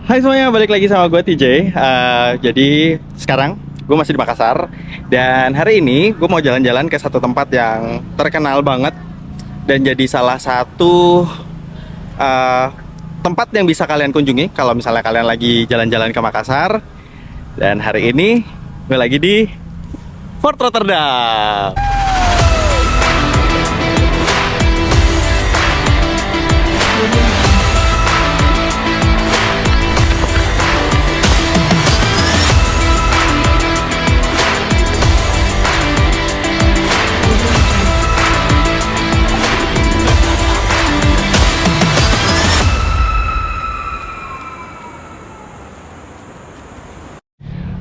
Hai semuanya, balik lagi sama gue TJ. Jadi sekarang gue masih di Makassar. Dan hari ini gue mau jalan-jalan ke satu tempat yang terkenal banget dan jadi salah satu uh, tempat yang bisa kalian kunjungi kalau misalnya kalian lagi jalan-jalan ke Makassar. Dan hari ini gue lagi di Fort Rotterdam.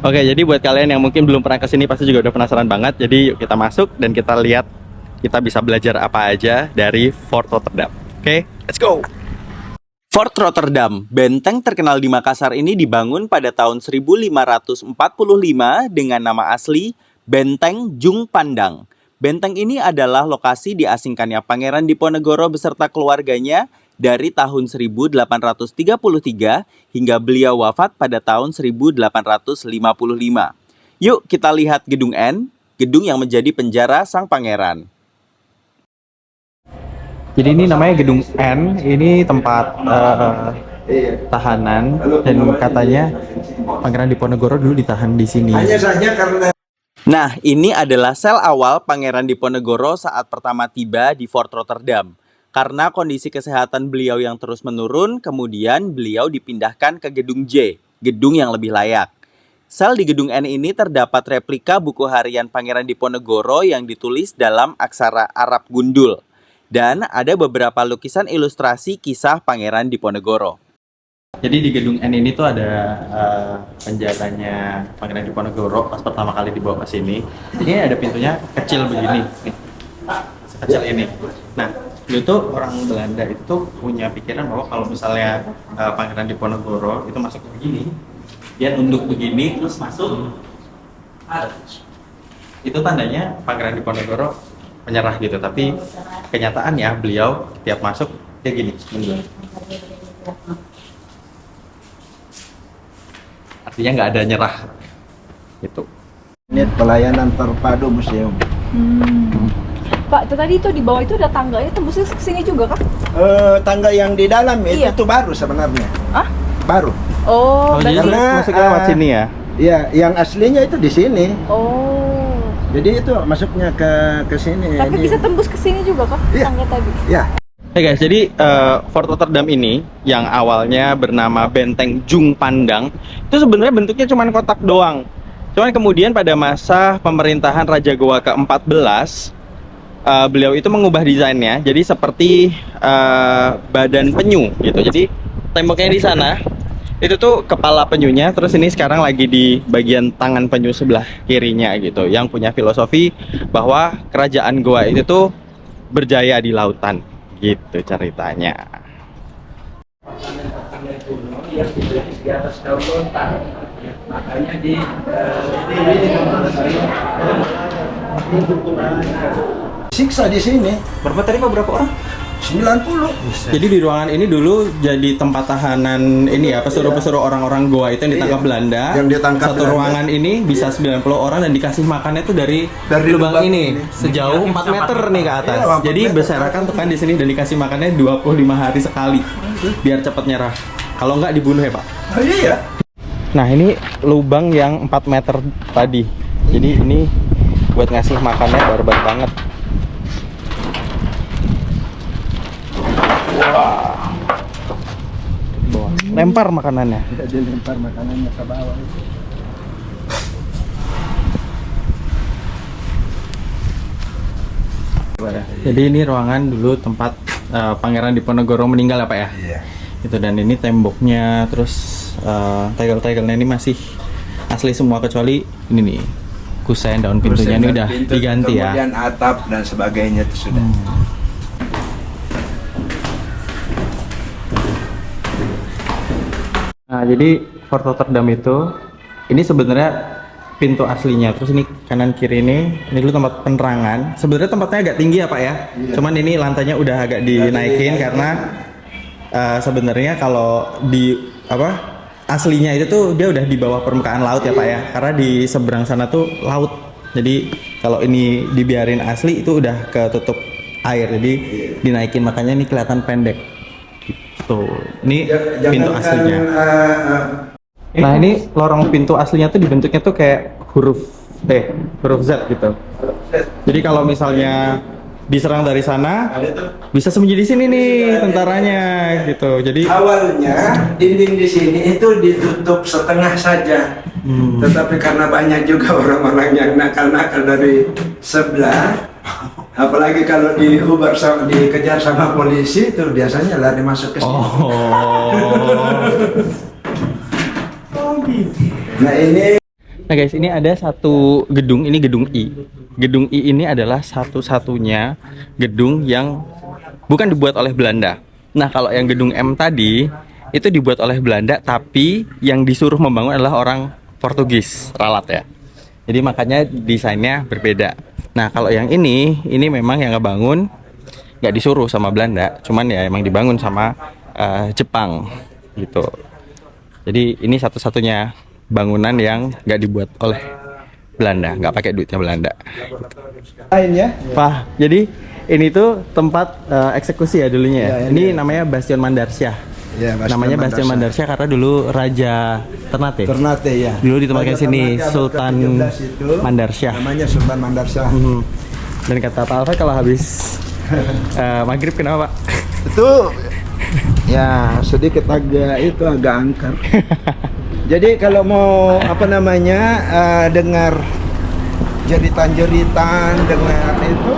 Oke, jadi buat kalian yang mungkin belum pernah kesini pasti juga udah penasaran banget. Jadi yuk kita masuk dan kita lihat kita bisa belajar apa aja dari Fort Rotterdam. Oke, let's go! Fort Rotterdam, benteng terkenal di Makassar ini dibangun pada tahun 1545 dengan nama asli Benteng Jung Pandang. Benteng ini adalah lokasi diasingkannya Pangeran Diponegoro beserta keluarganya dari tahun 1833 hingga beliau wafat pada tahun 1855. Yuk kita lihat Gedung N, gedung yang menjadi penjara sang pangeran. Jadi ini namanya Gedung N, ini tempat tahanan dan katanya Pangeran Diponegoro dulu ditahan di sini. Hanya saja karena Nah, ini adalah sel awal Pangeran Diponegoro saat pertama tiba di Fort Rotterdam. Karena kondisi kesehatan beliau yang terus menurun, kemudian beliau dipindahkan ke Gedung J, gedung yang lebih layak. Sel di Gedung N ini terdapat replika buku harian Pangeran Diponegoro yang ditulis dalam aksara Arab gundul. Dan ada beberapa lukisan ilustrasi kisah Pangeran Diponegoro. Jadi di Gedung N ini tuh ada penjaganya Pangeran Diponegoro pas pertama kali dibawa ke sini. Ini ada pintunya kecil begini, nih. Sekecil ini. Nah, itu orang Belanda itu punya pikiran bahwa kalau misalnya Pangeran Diponegoro itu masuk begini, dia nunduk begini terus masuk, itu tandanya Pangeran Diponegoro menyerah gitu. Tapi kenyataannya beliau tiap masuk dia gini, mundur. Artinya nggak ada nyerah gitu. unit pelayanan terpadu museum. Pak, itu tadi itu di bawah itu ada tangganya tembusnya ke sini juga kah? Tangga yang di dalam itu Iya. tuh baru sebenarnya. Hah? Baru. Oh, jadi berarti. masuknya lewat sini ya? Iya, yang aslinya itu di sini. Oh. Jadi itu masuknya ke sini. Tapi bisa tembus ke sini juga kah? Iya. Tangga tadi. Ya. Hey guys, jadi Fort Rotterdam ini yang awalnya bernama Benteng Jung Pandang itu sebenarnya bentuknya cuma kotak doang. Cuman kemudian pada masa pemerintahan Raja Goa ke-14 beliau itu mengubah desainnya jadi seperti badan penyu gitu. Jadi temboknya di sana itu tuh kepala penyunya, terus ini sekarang lagi di bagian tangan penyu sebelah kirinya gitu, yang punya filosofi bahwa kerajaan Goa itu tuh berjaya di lautan gitu ceritanya. Di atas daun lontar. Makanya siksa di sini Berapa tadi Pak, berapa orang? 90. Jadi di ruangan ini dulu jadi tempat tahanan ini ya, pesuruh-pesuruh orang-orang Goa itu yang ditangkap Iya. Belanda. Yang ditangkap Satu Belanda. ruangan ini bisa 90 orang dan dikasih makannya tuh dari lubang ini sejauh 4 meter nih ke atas. Iya, 4 Jadi meter. berserakan tuh kan di sini dan dikasih makannya 25 hari sekali biar cepat nyerah. Kalau nggak dibunuh ya Pak. Oh, iya. Nah ini lubang yang 4 meter tadi. Jadi ini buat ngasih makannya barbar banget. Wah. Bawah. Lempar makanannya. Tidak dilempar makanannya ke bawah itu. Jadi ini ruangan dulu tempat Pangeran Diponegoro meninggal ya Pak ya? Iya. Itu, dan ini temboknya, terus tegel-tegelnya ini masih asli semua kecuali ini nih, kusen daun pintunya ini udah Pintu, diganti ya. kemudian atap dan sebagainya itu sudah. Nah, jadi Fort Rotterdam itu ini sebenarnya pintu aslinya. Terus ini kanan kiri ini dulu tempat penerangan. Sebenarnya tempatnya agak tinggi ya Pak ya. Iya. Cuman ini lantainya udah agak dinaikin karena sebenarnya kalau di aslinya itu tuh dia udah di bawah permukaan laut ya Pak ya, karena di seberang sana tuh laut. Jadi kalau ini dibiarin asli itu udah ketutup air, jadi dinaikin, makanya ini kelihatan pendek. Tuh, ini pintu aslinya. Nah ini lorong pintu aslinya tuh dibentuknya tuh kayak huruf Z gitu. Jadi kalau misalnya diserang dari sana, bisa sembunyi di sini nih tentaranya gitu. Jadi Awalnya dinding di sini itu ditutup setengah saja, tetapi karena banyak juga orang-orang yang nakal-nakal dari sebelah, apalagi kalau dikejar sama polisi itu biasanya lari masuk ke sini. Nah ini. Nah guys, ini ada satu gedung, ini gedung I. Gedung I ini adalah satu-satunya gedung yang bukan dibuat oleh Belanda. Nah kalau yang gedung M tadi, itu dibuat oleh Belanda, tapi yang disuruh membangun adalah orang Portugis, ralat ya. Jadi makanya desainnya berbeda. Nah kalau yang ini memang yang ngebangun nggak disuruh sama Belanda, cuman ya emang dibangun sama Jepang gitu. Jadi ini satu-satunya bangunan yang nggak dibuat oleh Belanda, nggak pakai duitnya Belanda. Lainnya, Pak, jadi ini tuh tempat eksekusi ya dulunya ya. Ya, ini namanya Bastion Mandarsyah. ya, Namanya Bastion Mandarsyah karena dulu Raja Ternate. Ternate ya. Dulu ditempatkan Raja sini Ternate abad Sultan ke-17 itu, Mandarsyah. namanya Sultan Mandarsyah. Dan kata Pak Alfa kalau habis maghrib kenapa Pak? Itu ya sedikit agak angker. Jadi kalau mau dengar jeritan-jeritan, dengar itu,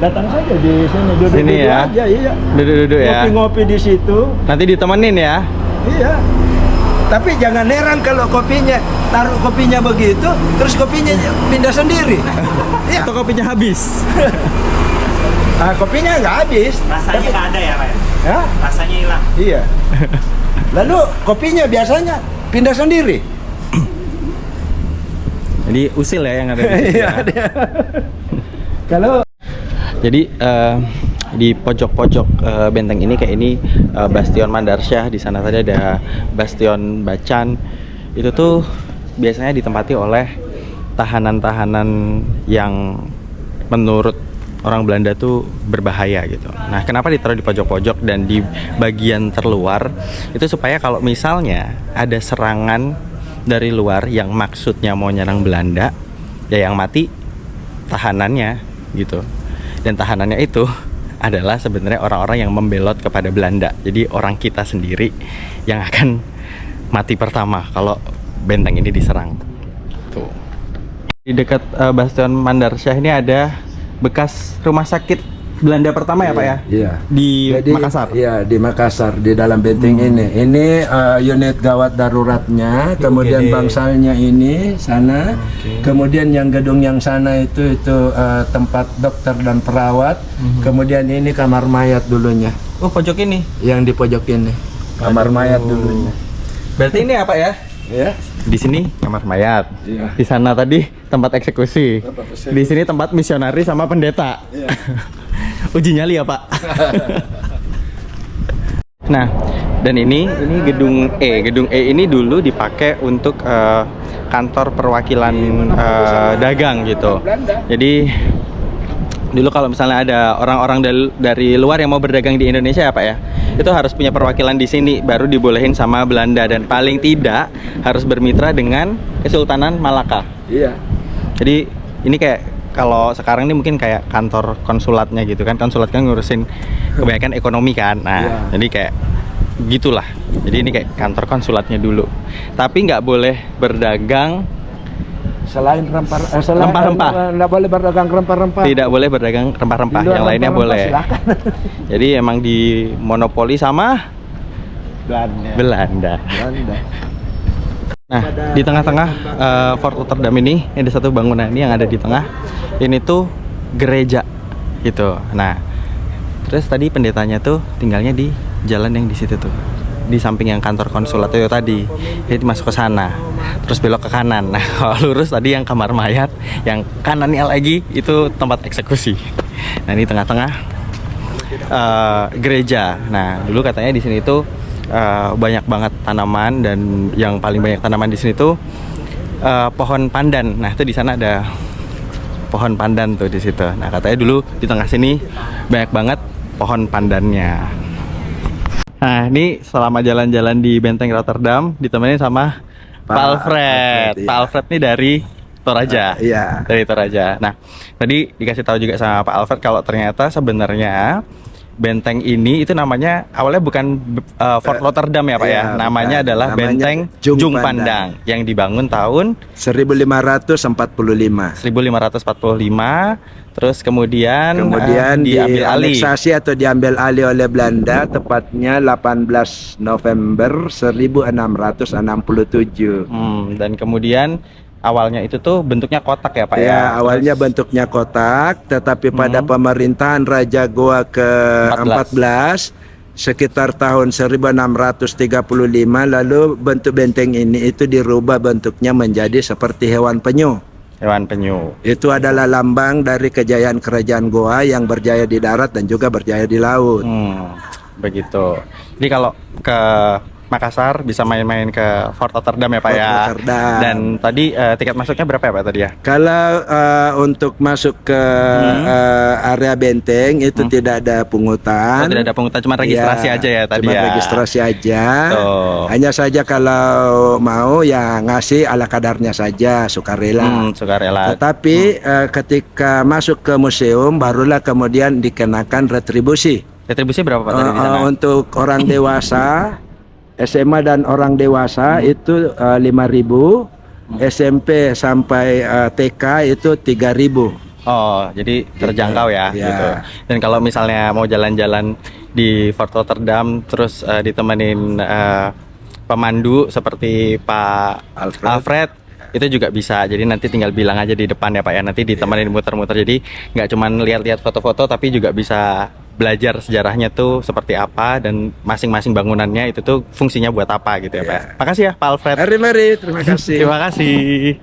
datang saja di sini, duduk Sini ya. aja, iya. Duduk-duduk ya. Ngopi-ngopi di situ, Nanti ditemenin ya. iya. Tapi jangan heran kalau taruh kopinya begitu, terus kopinya pindah sendiri. Iya. Atau kopinya habis. Kopinya nggak habis. Rasanya nggak ada ya Pak? Ya? Rasanya hilang. Iya. Lalu kopinya biasanya pindah sendiri. Jadi usil ya yang ada di situ. Iya. Kalau Jadi di pojok-pojok benteng ini kayak ini Bastion Mandarsyah, di sana tadi ada Bastion Bacan. Itu tuh biasanya ditempati oleh tahanan-tahanan yang menurut orang Belanda tuh berbahaya gitu. Nah, kenapa ditaruh di pojok-pojok dan di bagian terluar? Itu supaya kalau misalnya ada serangan dari luar yang maksudnya mau nyerang Belanda, ya yang mati tahanannya gitu. Dan tahanannya itu adalah sebenarnya orang-orang yang membelot kepada Belanda. Jadi orang kita sendiri yang akan mati pertama kalau benteng ini diserang. Tuh. Di dekat Bastion Mandarsyah ini ada bekas rumah sakit Belanda pertama ya Pak ya? Iya. Di Jadi, Makassar. Iya, di Makassar, di dalam benteng ini. Ini unit gawat daruratnya, kemudian bangsalnya ini sana. Kemudian yang gedung yang sana itu tempat dokter dan perawat. Kemudian ini kamar mayat dulunya. Oh, pojok ini. Yang di pojok ini. Kamar mayat dulunya. Berarti ini apa ya? Ya. Di sini kamar mayat. Iya. Di sana tadi tempat eksekusi. Di sini tempat misionari sama pendeta. Iya. Uji nyali ya Pak. Nah, dan ini gedung E. Gedung E ini dulu dipakai untuk kantor perwakilan dagang gitu. Jadi dulu kalau misalnya ada orang-orang dari luar yang mau berdagang di Indonesia ya Pak ya, itu harus punya perwakilan di sini baru dibolehin sama Belanda, dan paling tidak harus bermitra dengan Kesultanan Malaka. Iya. Jadi ini kayak kalau sekarang ini mungkin kayak kantor konsulatnya gitu kan. Konsulat kan ngurusin kebanyakan ekonomi kan. Nah, jadi kayak gitulah. Jadi ini kayak kantor konsulatnya dulu. Tapi nggak boleh berdagang Selain rempah-rempah. Nggak boleh berdagang rempah-rempah. Tidak boleh berdagang rempah-rempah, Di luar yang lainnya rempah-rempah boleh. silakan. Jadi emang di monopoli sama Belanda. Nah, di tengah-tengah Fort Rotterdam ini ada satu bangunan ini yang ada di tengah. Ini tuh gereja gitu. Nah, terus tadi pendetanya tuh tinggalnya di jalan yang di situ tuh, di samping yang kantor konsulat itu tadi. Jadi masuk ke sana, terus belok ke kanan. Nah, kalau lurus tadi yang kamar mayat, yang kanannya lagi itu tempat eksekusi. Nah, ini tengah-tengah gereja. Nah, dulu katanya di sini tuh banyak banget tanaman, dan yang paling banyak tanaman di sini tuh pohon pandan. Nah, itu di sana ada pohon pandan tuh di situ. Nah, katanya dulu di tengah sini banyak banget pohon pandannya. Nah, ini selama jalan-jalan di Benteng Rotterdam ditemenin sama Pak Alfred. Alfred, Pak iya. Alfred nih dari Toraja. Iya. Dari Toraja. Nah, tadi dikasih tahu juga sama Pak Alfred kalau ternyata sebenarnya benteng ini itu namanya awalnya bukan Fort Rotterdam ya Pak ya. Iya, Namanya bukan. adalah Namanya Benteng Jung Jung Pandang. Pandang yang dibangun tahun 1545. 1545. Terus kemudian, Kemudian diambil alih. dianeksasi atau diambil alih oleh Belanda tepatnya 18 November 1667. Dan kemudian awalnya itu tuh bentuknya kotak ya Pak ya. Ya, awalnya Terus bentuknya kotak, tetapi pada pemerintahan Raja Goa ke-14 sekitar tahun 1635 lalu bentuk benteng ini itu dirubah bentuknya menjadi seperti hewan penyu. hewan penyu. Itu adalah lambang dari kejayaan kerajaan Goa yang berjaya di darat dan juga berjaya di laut. Begitu. Jadi kalau ke Makassar bisa main-main ke Fort Rotterdam ya Pak Fort ya. Rotterdam. Dan tadi tiket masuknya berapa ya Pak tadi ya? Kalau untuk masuk ke area benteng itu tidak ada pungutan. Oh, tidak ada pungutan, cuma registrasi Ya, aja ya tadi cuma ya. registrasi aja. Tuh. Hanya saja kalau mau ya ngasih ala kadarnya saja, sukarela. Sukarela. Tetapi ketika masuk ke museum barulah kemudian dikenakan retribusi. Retribusi berapa Pak tadi di sana? Untuk orang dewasa SMA dan orang dewasa itu 5.000, SMP sampai TK itu 3.000. Oh, jadi terjangkau ya, Ya. gitu. Dan kalau misalnya mau jalan-jalan di Fort Rotterdam, terus ditemenin pemandu seperti Pak Alfred, itu juga bisa. Jadi nanti tinggal bilang aja di depan ya Pak ya. Nanti ditemenin muter-muter. Jadi nggak cuman lihat-lihat foto-foto, tapi juga bisa belajar sejarahnya tuh seperti apa dan masing-masing bangunannya itu tuh fungsinya buat apa gitu ya Pak. Makasih ya Pak Alfred. Mari, terima kasih. Terima kasih.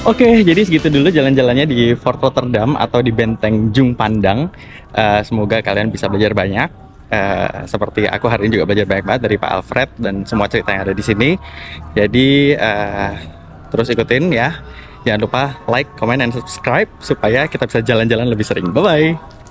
Oke, jadi segitu dulu jalan-jalannya di Fort Rotterdam atau di Benteng Jung Pandang. Semoga kalian bisa belajar banyak. Seperti aku hari ini juga belajar banyak banget dari Pak Alfred dan semua cerita yang ada di sini. Jadi terus ikutin ya. Jangan lupa like, comment, dan subscribe supaya kita bisa jalan-jalan lebih sering. Bye-bye.